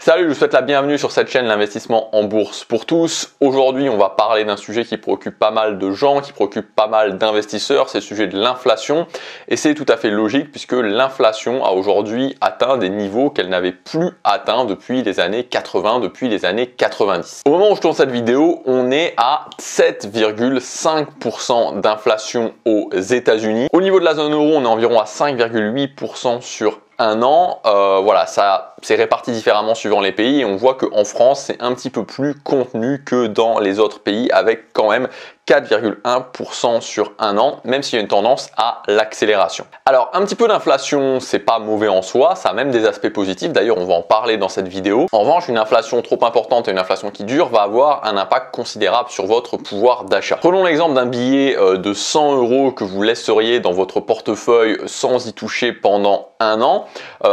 Salut, je vous souhaite la bienvenue sur cette chaîne l'investissement en bourse pour tous. Aujourd'hui, on va parler d'un sujet qui préoccupe pas mal de gens, qui préoccupe pas mal d'investisseurs, c'est le sujet de l'inflation. Et c'est tout à fait logique puisque l'inflation a aujourd'hui atteint des niveaux qu'elle n'avait plus atteints depuis les années 80, depuis les années 90. Au moment où je tourne cette vidéo, on est à 7,5% d'inflation aux États-Unis. Au niveau de la zone euro, on est environ à 5,8% sur un an. Voilà, ça c'est réparti différemment suivant les pays et on voit qu'en France c'est un petit peu plus contenu que dans les autres pays avec quand même 4,1% sur un an, même s'il y a une tendance à l'accélération. Alors un petit peu d'inflation, c'est pas mauvais en soi, ça a même des aspects positifs, d'ailleurs on va en parler dans cette vidéo. En revanche, une inflation trop importante et une inflation qui dure va avoir un impact considérable sur votre pouvoir d'achat. Prenons l'exemple d'un billet de 100 € que vous laisseriez dans votre portefeuille sans y toucher pendant un an,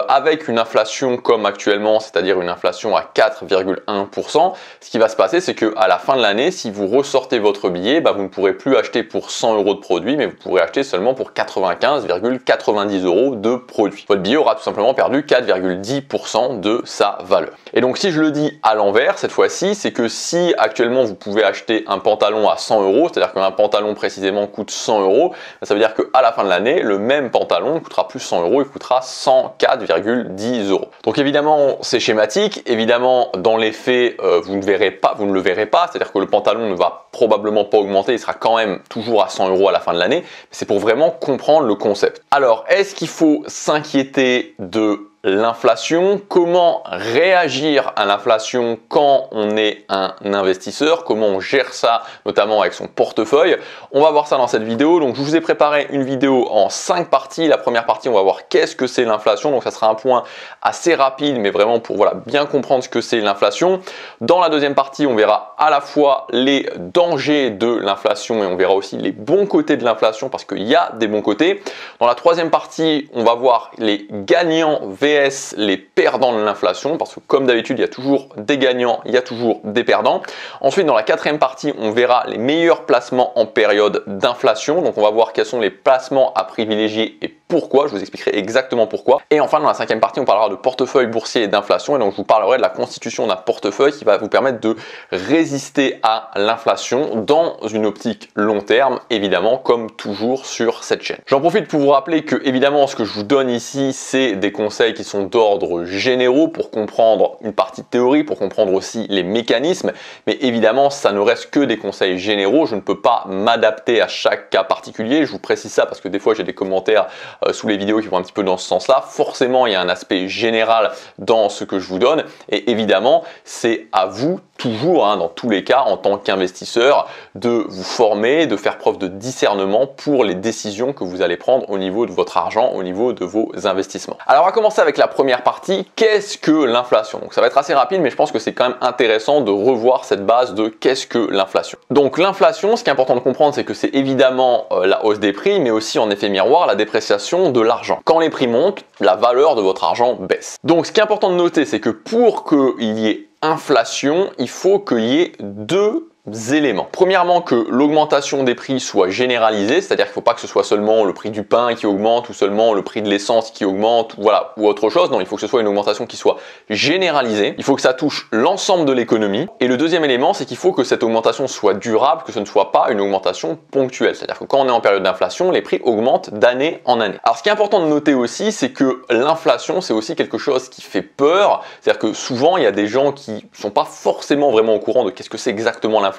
avec une inflation comme actuellement, c'est-à-dire une inflation à 4,1%, ce qui va se passer, c'est que à la fin de l'année, si vous ressortez votre billet, vous ne pourrez plus acheter pour 100 € de produits, mais vous pourrez acheter seulement pour 95,90 € de produits. Votre billet aura tout simplement perdu 4,10% de sa valeur. Et donc si je le dis à l'envers, cette fois-ci, c'est que si actuellement vous pouvez acheter un pantalon à 100 €, c'est-à-dire qu'un pantalon précisément coûte 100 €, ça veut dire qu'à la fin de l'année, le même pantalon ne coûtera plus 100 €, il coûtera 104,10 €. Donc évidemment, c'est schématique. Évidemment, dans les faits, vous ne le verrez pas. C'est-à-dire que le pantalon ne va probablement pas augmenter, il sera quand même toujours à 100 € à la fin de l'année. C'est pour vraiment comprendre le concept. Alors, est-ce qu'il faut s'inquiéter de l'inflation? Comment réagir à l'inflation quand on est un investisseur? Comment on gère ça, notamment avec son portefeuille? On va voir ça dans cette vidéo. Donc, je vous ai préparé une vidéo en 5 parties. La première partie, on va voir qu'est-ce que c'est l'inflation. Donc, ça sera un point assez rapide, mais vraiment pour bien comprendre ce que c'est l'inflation. Dans la deuxième partie, on verra à la fois les dangers de l'inflation et on verra aussi les bons côtés de l'inflation parce qu'il y a des bons côtés. Dans la troisième partie, on va voir les gagnants vs les perdants de l'inflation parce que comme d'habitude il y a toujours des gagnants, il y a toujours des perdants. Ensuite dans la quatrième partie on verra les meilleurs placements en période d'inflation, donc on va voir quels sont les placements à privilégier et pourquoi, je vous expliquerai exactement pourquoi. Et enfin dans la cinquième partie on parlera de portefeuille boursier et d'inflation et donc je vous parlerai de la constitution d'un portefeuille qui va vous permettre de résister à l'inflation dans une optique long terme, évidemment comme toujours sur cette chaîne. J'en profite pour vous rappeler que évidemment ce que je vous donne ici c'est des conseils qui sont d'ordre généraux pour comprendre une partie de théorie, pour comprendre aussi les mécanismes, mais évidemment ça ne reste que des conseils généraux, je ne peux pas m'adapter à chaque cas particulier, je vous précise ça parce que des fois j'ai des commentaires sous les vidéos qui vont un petit peu dans ce sens-là. Forcément, il y a un aspect général dans ce que je vous donne et évidemment, c'est à vous toujours, dans tous les cas, en tant qu'investisseur, de vous former, de faire preuve de discernement pour les décisions que vous allez prendre au niveau de votre argent, au niveau de vos investissements. Alors, on va commencer avec la première partie. Qu'est-ce que l'inflation? Donc, ça va être assez rapide, mais je pense que c'est quand même intéressant de revoir cette base de qu'est-ce que l'inflation. Donc, l'inflation, ce qui est important de comprendre, c'est que c'est évidemment la hausse des prix, mais aussi en effet miroir, la dépréciation de l'argent. Quand les prix montent, la valeur de votre argent baisse. Donc, ce qui est important de noter, c'est que pour qu'il y ait inflation, il faut qu'il y ait deux éléments. Premièrement, que l'augmentation des prix soit généralisée, c'est-à-dire qu'il ne faut pas que ce soit seulement le prix du pain qui augmente ou seulement le prix de l'essence qui augmente, voilà, ou autre chose. Non, il faut que ce soit une augmentation qui soit généralisée. Il faut que ça touche l'ensemble de l'économie. Et le deuxième élément, c'est qu'il faut que cette augmentation soit durable, que ce ne soit pas une augmentation ponctuelle. C'est-à-dire que quand on est en période d'inflation, les prix augmentent d'année en année. Alors, ce qui est important de noter aussi, c'est que l'inflation, c'est aussi quelque chose qui fait peur. C'est-à-dire que souvent, il y a des gens qui ne sont pas forcément vraiment au courant de qu'est-ce que c'est exactement l'inflation,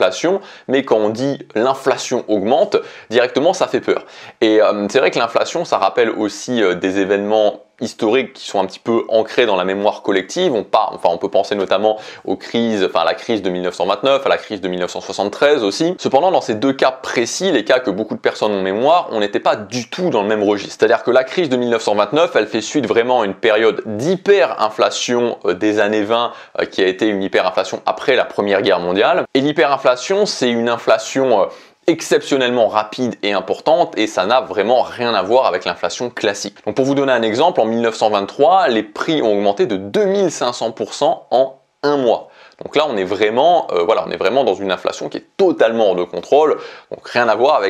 mais quand on dit l'inflation augmente, directement ça fait peur. Et c'est vrai que l'inflation, ça rappelle aussi des événements historiques qui sont un petit peu ancrés dans la mémoire collective. On peut penser notamment aux crises, à la crise de 1929, à la crise de 1973 aussi. Cependant, dans ces deux cas précis, les cas que beaucoup de personnes ont en mémoire, on n'était pas du tout dans le même registre. C'est-à-dire que la crise de 1929, elle fait suite vraiment à une période d'hyperinflation des années 20, qui a été une hyperinflation après la Première Guerre mondiale. Et l'hyperinflation, c'est une inflation exceptionnellement rapide et importante et ça n'a vraiment rien à voir avec l'inflation classique. Donc pour vous donner un exemple, en 1923, les prix ont augmenté de 2500% en un mois. Donc là, on est vraiment, on est vraiment dans une inflation qui est totalement hors de contrôle. Donc rien à voir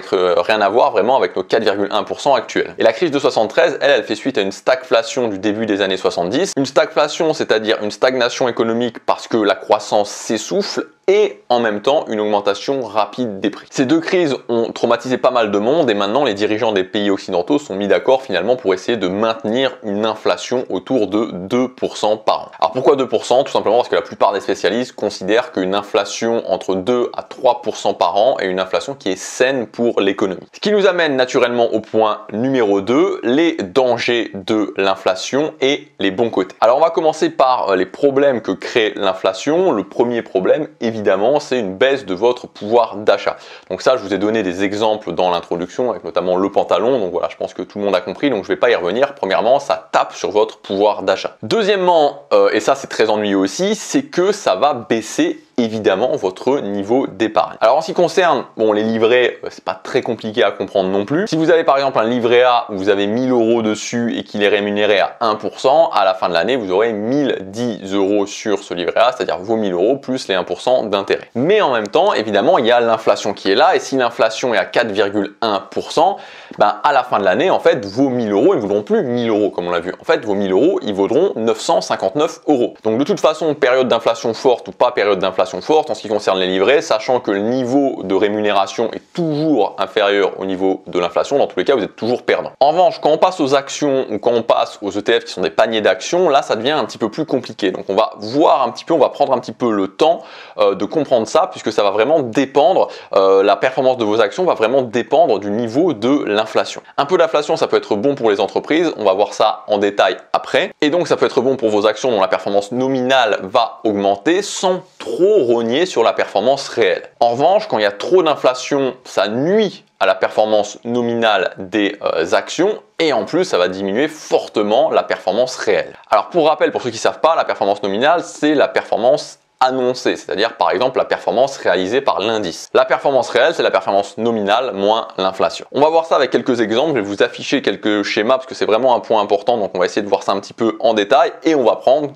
vraiment avec nos 4,1% actuels. Et la crise de 73, elle fait suite à une stagflation du début des années 70. Une stagflation, c'est-à-dire une stagnation économique parce que la croissance s'essouffle, et en même temps une augmentation rapide des prix. Ces deux crises ont traumatisé pas mal de monde et maintenant les dirigeants des pays occidentaux sont mis d'accord finalement pour essayer de maintenir une inflation autour de 2% par an. Alors pourquoi 2%? Tout simplement parce que la plupart des spécialistes considèrent qu'une inflation entre 2 à 3% par an est une inflation qui est saine pour l'économie. Ce qui nous amène naturellement au point numéro 2, les dangers de l'inflation et les bons côtés. Alors on va commencer par les problèmes que crée l'inflation. Le premier problème, évidemment, c'est une baisse de votre pouvoir d'achat. Donc ça, je vous ai donné des exemples dans l'introduction, avec notamment le pantalon. Donc voilà, je pense que tout le monde a compris, donc je ne vais pas y revenir. Premièrement, ça tape sur votre pouvoir d'achat. Deuxièmement, et ça c'est très ennuyeux aussi, c'est que ça va baisser évidemment votre niveau d'épargne. Alors en ce qui concerne les livrets, c'est pas très compliqué à comprendre non plus. Si vous avez par exemple un livret A où vous avez 1000 € dessus et qu'il est rémunéré à 1%, à la fin de l'année vous aurez 1010 € sur ce livret A, c'est-à-dire vos 1000 € plus les 1% d'intérêt. Mais en même temps, évidemment, il y a l'inflation qui est là et si l'inflation est à 4,1%, à la fin de l'année, en fait, vos 1000 € ils ne vaudront plus 1000 € comme on l'a vu. En fait, vos 1000 € ils vaudront 959 €. Donc de toute façon, période d'inflation forte ou pas période d'inflation forte en ce qui concerne les livrets, sachant que le niveau de rémunération est toujours inférieur au niveau de l'inflation, dans tous les cas vous êtes toujours perdant. En revanche, quand on passe aux actions ou quand on passe aux ETF qui sont des paniers d'actions, là ça devient un petit peu plus compliqué. Donc on va voir un petit peu, on va prendre un petit peu le temps de comprendre ça, puisque ça va vraiment dépendre, la performance de vos actions va vraiment dépendre du niveau de l'inflation. Un peu d'inflation, ça peut être bon pour les entreprises, on va voir ça en détail après, et donc ça peut être bon pour vos actions dont la performance nominale va augmenter sans trop rogner sur la performance réelle. En revanche, quand il y a trop d'inflation, ça nuit à la performance nominale des actions et en plus ça va diminuer fortement la performance réelle. Alors pour rappel, pour ceux qui ne savent pas, la performance nominale c'est la performance annoncée, c'est-à-dire par exemple la performance réalisée par l'indice. La performance réelle, c'est la performance nominale moins l'inflation. On va voir ça avec quelques exemples, je vais vous afficher quelques schémas parce que c'est vraiment un point important, donc on va essayer de voir ça un petit peu en détail et on va prendre,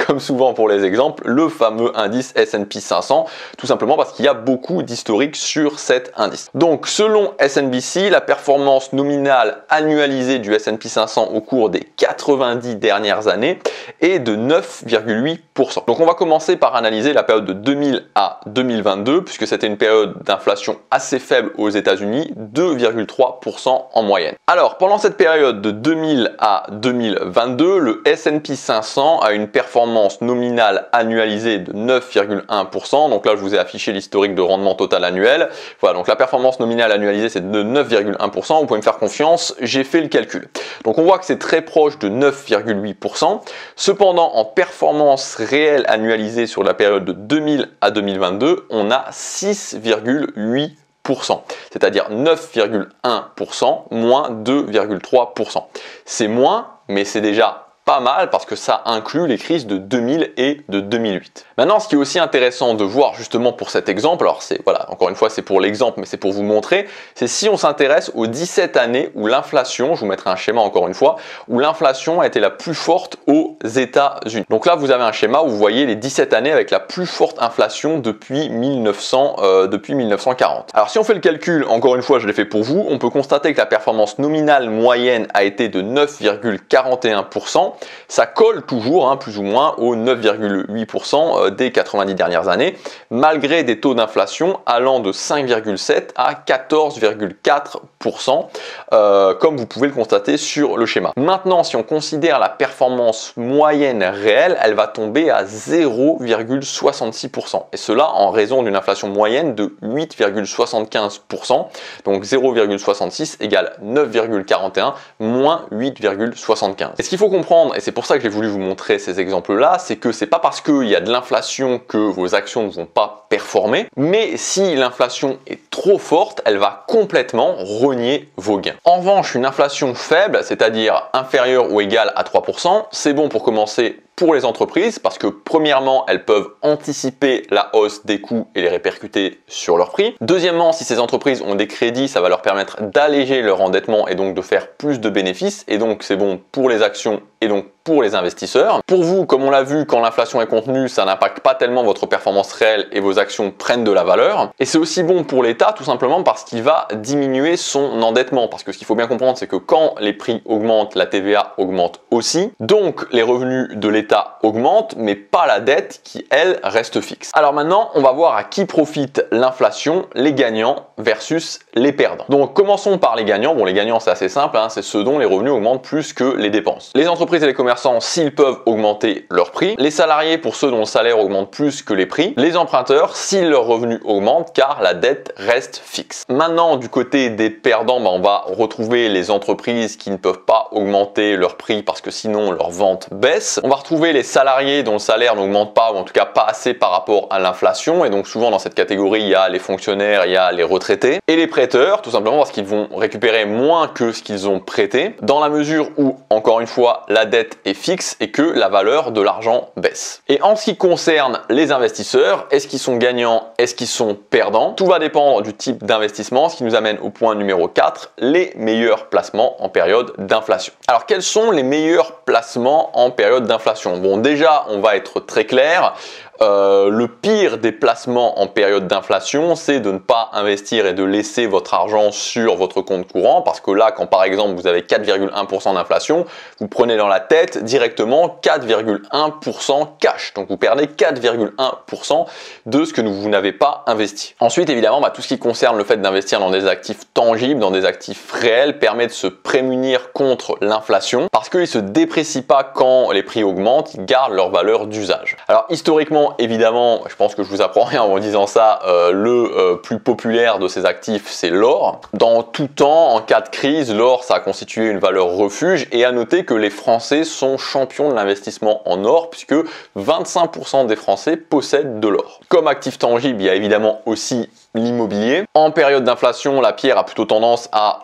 comme souvent pour les exemples, le fameux indice S&P 500, tout simplement parce qu'il y a beaucoup d'historique sur cet indice. Donc selon SNBC, la performance nominale annualisée du S&P 500 au cours des 90 dernières années est de 9,8%. Donc on va commencer par analyser la période de 2000 à 2022, puisque c'était une période d'inflation assez faible aux États-Unis, 2,3% en moyenne. Alors, pendant cette période de 2000 à 2022, le S&P 500 a une performance nominale annualisée de 9,1%. Donc là, je vous ai affiché l'historique de rendement total annuel. Voilà, donc la performance nominale annualisée, c'est de 9,1%. Vous pouvez me faire confiance, j'ai fait le calcul. Donc on voit que c'est très proche de 9,8%. Cependant, en performance réelle annualisée sur la période de 2000 à 2022, on a 6,8%, c'est-à-dire 9,1% moins 2,3%. C'est moins, mais c'est déjà pas mal parce que ça inclut les crises de 2000 et de 2008. Maintenant, ce qui est aussi intéressant de voir justement pour cet exemple, alors c'est voilà, encore une fois c'est pour l'exemple mais c'est pour vous montrer, c'est si on s'intéresse aux 17 années où l'inflation, je vous mettrai un schéma encore une fois, où l'inflation a été la plus forte aux États-Unis. Donc là, vous avez un schéma où vous voyez les 17 années avec la plus forte inflation depuis 1940. Alors si on fait le calcul, encore une fois je l'ai fait pour vous, on peut constater que la performance nominale moyenne a été de 9,41%. Ça colle toujours, plus ou moins, aux 9,8% des 90 dernières années, malgré des taux d'inflation allant de 5,7 à 14,4%, comme vous pouvez le constater sur le schéma. Maintenant, si on considère la performance moyenne réelle, elle va tomber à 0,66%. Et cela en raison d'une inflation moyenne de 8,75%. Donc 0,66 égale 9,41 moins 8,75. Et ce qu'il faut comprendre, et c'est pour ça que j'ai voulu vous montrer ces exemples-là, c'est que c'est pas parce qu'il y a de l'inflation que vos actions ne vont pas performer, mais si l'inflation est trop forte, elle va complètement rogner vos gains. En revanche, une inflation faible, c'est-à-dire inférieure ou égale à 3%, c'est bon pour commencer pour les entreprises parce que premièrement, elles peuvent anticiper la hausse des coûts et les répercuter sur leurs prix. Deuxièmement, si ces entreprises ont des crédits, ça va leur permettre d'alléger leur endettement et donc de faire plus de bénéfices et donc c'est bon pour les actions et donc pour les investisseurs. Pour vous, comme on l'a vu, quand l'inflation est contenue, ça n'impacte pas tellement votre performance réelle et vos actions prennent de la valeur. Et c'est aussi bon pour l'État, tout simplement parce qu'il va diminuer son endettement. Parce que ce qu'il faut bien comprendre, c'est que quand les prix augmentent, la TVA augmente aussi. Donc les revenus de l'État augmentent, mais pas la dette qui, elle, reste fixe. Alors maintenant, on va voir à qui profite l'inflation, les gagnants versus les perdants. Donc commençons par les gagnants. Bon, les gagnants, c'est assez simple, hein, c'est ceux dont les revenus augmentent plus que les dépenses. Les entreprises et les commerçants, s'ils peuvent augmenter leurs prix. Les salariés, pour ceux dont le salaire augmente plus que les prix. Les emprunteurs, si leurs revenus augmentent, car la dette reste fixe. Maintenant, du côté des perdants, on va retrouver les entreprises qui ne peuvent pas augmenter leurs prix parce que sinon leurs ventes baissent. On va retrouver les salariés dont le salaire n'augmente pas, ou en tout cas pas assez par rapport à l'inflation. Et donc souvent dans cette catégorie, il y a les fonctionnaires, il y a les retraités. Et les prêteurs, tout simplement parce qu'ils vont récupérer moins que ce qu'ils ont prêté, dans la mesure où, encore une fois, la dette est fixe et que la valeur de l'argent baisse. Et en ce qui concerne les investisseurs, est-ce qu'ils sont gagnants, est-ce qu'ils sont perdants? Tout va dépendre du type d'investissement, ce qui nous amène au point numéro 4, les meilleurs placements en période d'inflation. Alors quels sont les meilleurs placements en période d'inflation? Bon, déjà, on va être très clair. Le pire des placements en période d'inflation, c'est de ne pas investir et de laisser votre argent sur votre compte courant, parce que là, quand par exemple vous avez 4,1% d'inflation, vous prenez dans la tête directement 4,1% cash. Donc vous perdez 4,1% de ce que vous n'avez pas investi. Ensuite, évidemment, tout ce qui concerne le fait d'investir dans des actifs tangibles, dans des actifs réels, permet de se prémunir contre l'inflation, parce qu'ils ne se déprécient pas quand les prix augmentent, ils gardent leur valeur d'usage. Alors historiquement, évidemment, je pense que je vous apprends rien en vous disant ça, le plus populaire de ces actifs, c'est l'or. Dans tout temps, en cas de crise, l'or, ça a constitué une valeur refuge, et à noter que les Français sont champions de l'investissement en or, puisque 25% des Français possèdent de l'or. Comme actif tangible, il y a évidemment aussi l'immobilier. En période d'inflation, la pierre a plutôt tendance à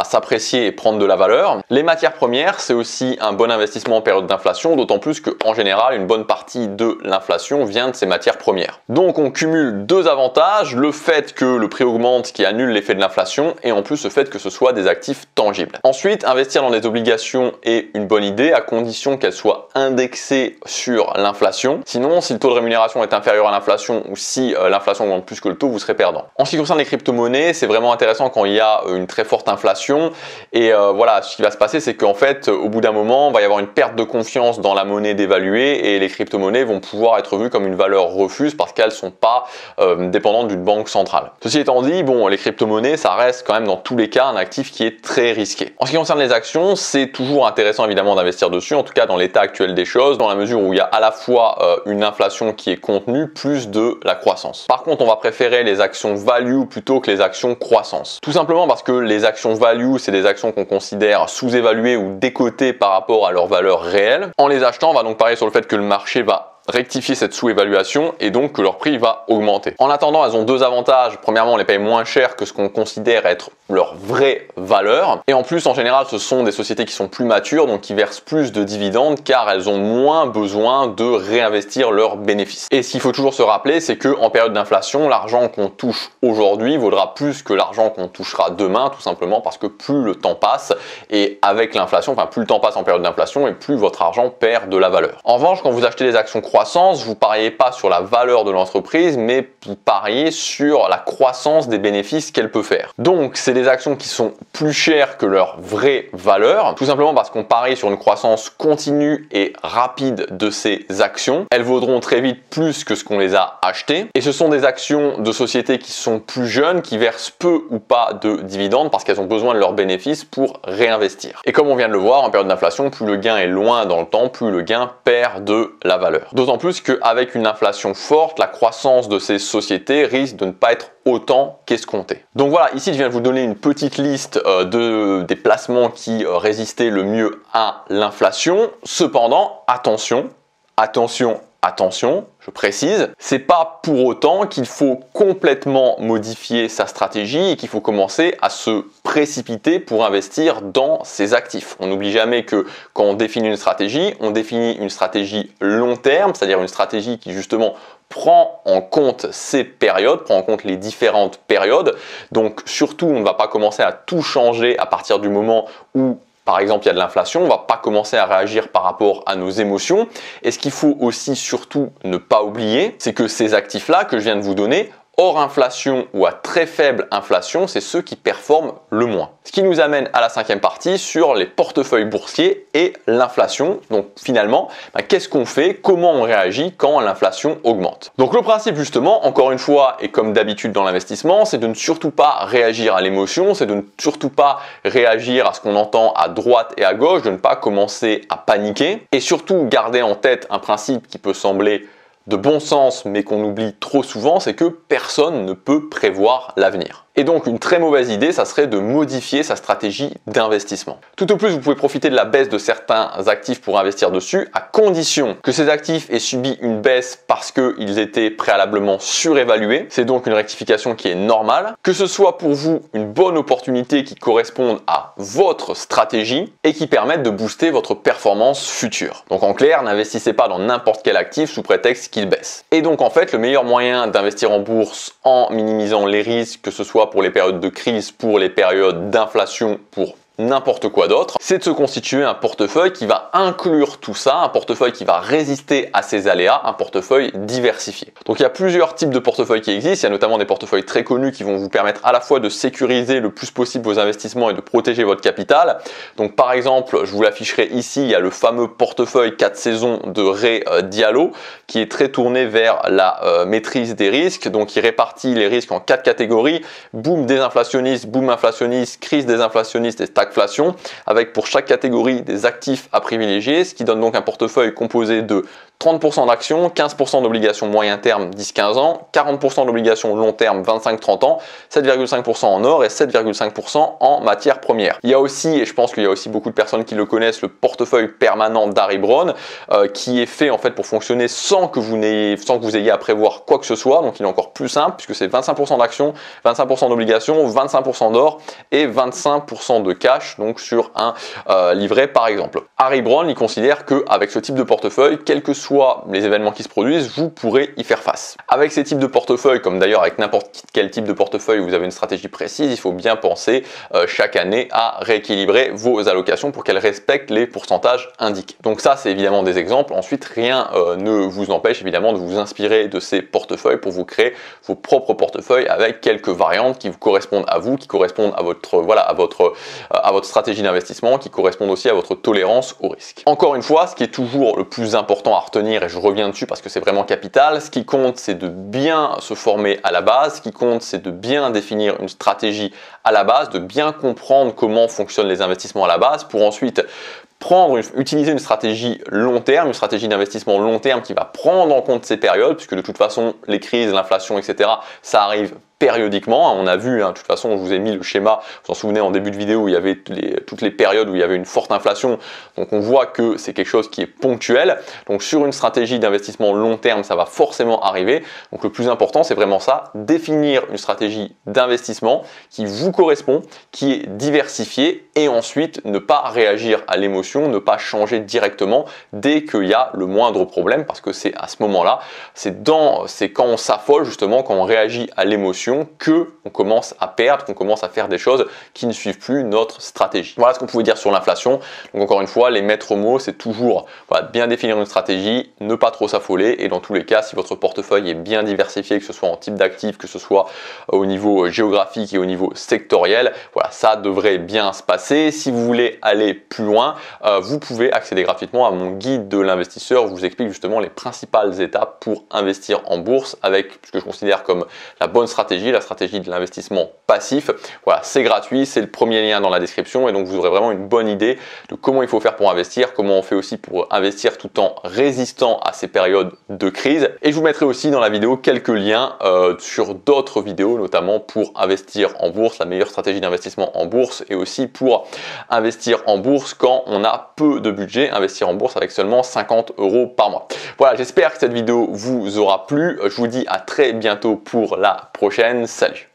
s'apprécier et prendre de la valeur. Les matières premières, c'est aussi un bon investissement en période d'inflation, d'autant plus qu'en général, une bonne partie de l'inflation vient de ces matières premières. Donc on cumule deux avantages, le fait que le prix augmente qui annule l'effet de l'inflation, et en plus le fait que ce soit des actifs tangibles. Ensuite, investir dans des obligations est une bonne idée, à condition qu'elles soient indexées sur l'inflation. Sinon, si le taux de rémunération est inférieur à l'inflation, ou si l'inflation augmente plus que le taux, vous serez perdant. En ce qui concerne les crypto-monnaies, c'est vraiment intéressant quand il y a une très forte inflation, et voilà, ce qui va se passer, c'est qu'en fait au bout d'un moment, il va y avoir une perte de confiance dans la monnaie dévaluée, et les crypto-monnaies vont pouvoir être vues comme une valeur refuge parce qu'elles sont pas dépendantes d'une banque centrale. Ceci étant dit, bon, les crypto-monnaies, ça reste quand même dans tous les cas un actif qui est très risqué. En ce qui concerne les actions, c'est toujours intéressant évidemment d'investir dessus, en tout cas dans l'état actuel des choses, dans la mesure où il y a à la fois une inflation qui est contenue plus de la croissance. Par contre, on va préférer les actions value plutôt que les actions croissance, tout simplement parce que les actions value, c'est des actions qu'on considère sous-évaluées ou décotées par rapport à leur valeur réelle. En les achetant, on va donc parier sur le fait que le marché va rectifier cette sous-évaluation et donc que leur prix va augmenter. En attendant, elles ont deux avantages. Premièrement, on les paye moins cher que ce qu'on considère être leur vraie valeur. Et en plus, en général, ce sont des sociétés qui sont plus matures, donc qui versent plus de dividendes car elles ont moins besoin de réinvestir leurs bénéfices. Et ce qu'il faut toujours se rappeler, c'est qu'en période d'inflation, l'argent qu'on touche aujourd'hui vaudra plus que l'argent qu'on touchera demain, tout simplement parce que plus le temps passe, et avec l'inflation, plus le temps passe en période d'inflation et plus votre argent perd de la valeur. En revanche, quand vous achetez des actions croissance, vous pariez pas sur la valeur de l'entreprise, mais vous pariez sur la croissance des bénéfices qu'elle peut faire. Donc, c'est des actions qui sont plus chères que leur vraie valeur, tout simplement parce qu'on parie sur une croissance continue et rapide de ces actions. Elles vaudront très vite plus que ce qu'on les a achetées. Et ce sont des actions de sociétés qui sont plus jeunes, qui versent peu ou pas de dividendes parce qu'elles ont besoin de leurs bénéfices pour réinvestir. Et comme on vient de le voir, en période d'inflation, plus le gain est loin dans le temps, plus le gain perd de la valeur. D'autant plus qu'avec une inflation forte, la croissance de ces sociétés risque de ne pas être autant qu'escompté. Donc voilà, ici je viens de vous donner une petite liste des placements qui résistaient le mieux à l'inflation. Cependant, attention, je précise, c'est pas pour autant qu'il faut complètement modifier sa stratégie et qu'il faut commencer à se précipiter pour investir dans ses actifs. On n'oublie jamais que quand on définit une stratégie long terme, c'est-à-dire une stratégie qui justement prend en compte ces périodes, prend en compte les différentes périodes. Donc surtout, on ne va pas commencer à tout changer à partir du moment où par exemple il y a de l'inflation, on ne va pas commencer à réagir par rapport à nos émotions. Et ce qu'il faut aussi surtout ne pas oublier, c'est que ces actifs-là que je viens de vous donner, hors inflation ou à très faible inflation, c'est ceux qui performent le moins. Ce qui nous amène à la cinquième partie sur les portefeuilles boursiers et l'inflation. Donc finalement, qu'est-ce qu'on fait? Comment on réagit quand l'inflation augmente? Donc le principe justement, encore une fois, et comme d'habitude dans l'investissement, c'est de ne surtout pas réagir à l'émotion, c'est de ne surtout pas réagir à ce qu'on entend à droite et à gauche, de ne pas commencer à paniquer et surtout garder en tête un principe qui peut sembler de bon sens mais qu'on oublie trop souvent, c'est que personne ne peut prévoir l'avenir. Et donc une très mauvaise idée, ça serait de modifier sa stratégie d'investissement. Tout au plus, vous pouvez profiter de la baisse de certains actifs pour investir dessus, à condition que ces actifs aient subi une baisse parce qu'ils étaient préalablement surévalués. C'est donc une rectification qui est normale. Que ce soit pour vous une bonne opportunité qui corresponde à votre stratégie et qui permette de booster votre performance future. Donc en clair, n'investissez pas dans n'importe quel actif sous prétexte qu'il baisse. Et donc en fait, le meilleur moyen d'investir en bourse en minimisant les risques, que ce soit pour les périodes de crise, pour les périodes d'inflation, pour n'importe quoi d'autre, c'est de se constituer un portefeuille qui va inclure tout ça, un portefeuille qui va résister à ces aléas, un portefeuille diversifié. Donc il y a plusieurs types de portefeuilles qui existent, il y a notamment des portefeuilles très connus qui vont vous permettre à la fois de sécuriser le plus possible vos investissements et de protéger votre capital. Donc par exemple, je vous l'afficherai ici, il y a le fameux portefeuille 4 saisons de Ray Diallo qui est très tourné vers la maîtrise des risques, donc il répartit les risques en 4 catégories: boom désinflationniste, boom inflationniste, crise désinflationniste et stagflation, avec pour chaque catégorie des actifs à privilégier, ce qui donne donc un portefeuille composé de 30% d'actions, 15% d'obligations moyen terme 10-15 ans, 40% d'obligations long terme 25-30 ans, 7,5% en or et 7,5% en matières premières. Il y a aussi, et je pense qu'il y a aussi beaucoup de personnes qui le connaissent, le portefeuille permanent d'Harry Browne qui est fait en fait pour fonctionner sans que vous ayez à prévoir quoi que ce soit. Donc il est encore plus simple puisque c'est 25% d'actions, 25% d'obligations, 25% d'or et 25% de cash, donc sur un livret par exemple. Harry Browne, il considère qu'avec ce type de portefeuille, quel que soit les événements qui se produisent, vous pourrez y faire face. Avec ces types de portefeuilles, comme d'ailleurs avec n'importe quel type de portefeuille où vous avez une stratégie précise, il faut bien penser chaque année à rééquilibrer vos allocations pour qu'elles respectent les pourcentages indiqués. Donc ça, c'est évidemment des exemples. Ensuite, rien ne vous empêche évidemment de vous inspirer de ces portefeuilles pour vous créer vos propres portefeuilles avec quelques variantes qui vous correspondent à vous, qui correspondent à votre, à votre stratégie d'investissement, qui correspondent aussi à votre tolérance au risque. Encore une fois, ce qui est toujours le plus important à retenir, et je reviens dessus parce que c'est vraiment capital, ce qui compte c'est de bien se former à la base, ce qui compte c'est de bien définir une stratégie à la base, de bien comprendre comment fonctionnent les investissements à la base pour ensuite utiliser une stratégie long terme, une stratégie d'investissement long terme qui va prendre en compte ces périodes, puisque de toute façon les crises, l'inflation, etc. ça arrive périodiquement. On a vu, de toute façon, je vous ai mis le schéma, vous en souvenez en début de vidéo, où il y avait toutes les périodes où il y avait une forte inflation. Donc on voit que c'est quelque chose qui est ponctuel. Donc sur une stratégie d'investissement long terme, ça va forcément arriver. Donc le plus important, c'est vraiment ça, définir une stratégie d'investissement qui vous correspond, qui est diversifiée, et ensuite ne pas réagir à l'émotion, ne pas changer directement dès qu'il y a le moindre problème, parce que c'est à ce moment-là, c'est quand on s'affole justement, quand on réagit à l'émotion, que on commence à perdre, qu'on commence à faire des choses qui ne suivent plus notre stratégie. Voilà ce qu'on pouvait dire sur l'inflation. Donc encore une fois, les maîtres mots, c'est toujours bien définir une stratégie, ne pas trop s'affoler, et dans tous les cas, si votre portefeuille est bien diversifié, que ce soit en type d'actifs, que ce soit au niveau géographique et au niveau sectoriel, voilà, ça devrait bien se passer. Si vous voulez aller plus loin, vous pouvez accéder gratuitement à mon guide de l'investisseur où je vous explique justement les principales étapes pour investir en bourse avec ce que je considère comme la bonne stratégie, la stratégie de l'investissement passif. Voilà, c'est gratuit, c'est le premier lien dans la description, et donc vous aurez vraiment une bonne idée de comment il faut faire pour investir, comment on fait aussi pour investir tout en résistant à ces périodes de crise. Et je vous mettrai aussi dans la vidéo quelques liens sur d'autres vidéos, notamment pour investir en bourse, la meilleure stratégie d'investissement en bourse, et aussi pour investir en bourse quand on a peu de budget, investir en bourse avec seulement 50 € par mois. Voilà, j'espère que cette vidéo vous aura plu. Je vous dis à très bientôt pour la prochaine. Salut!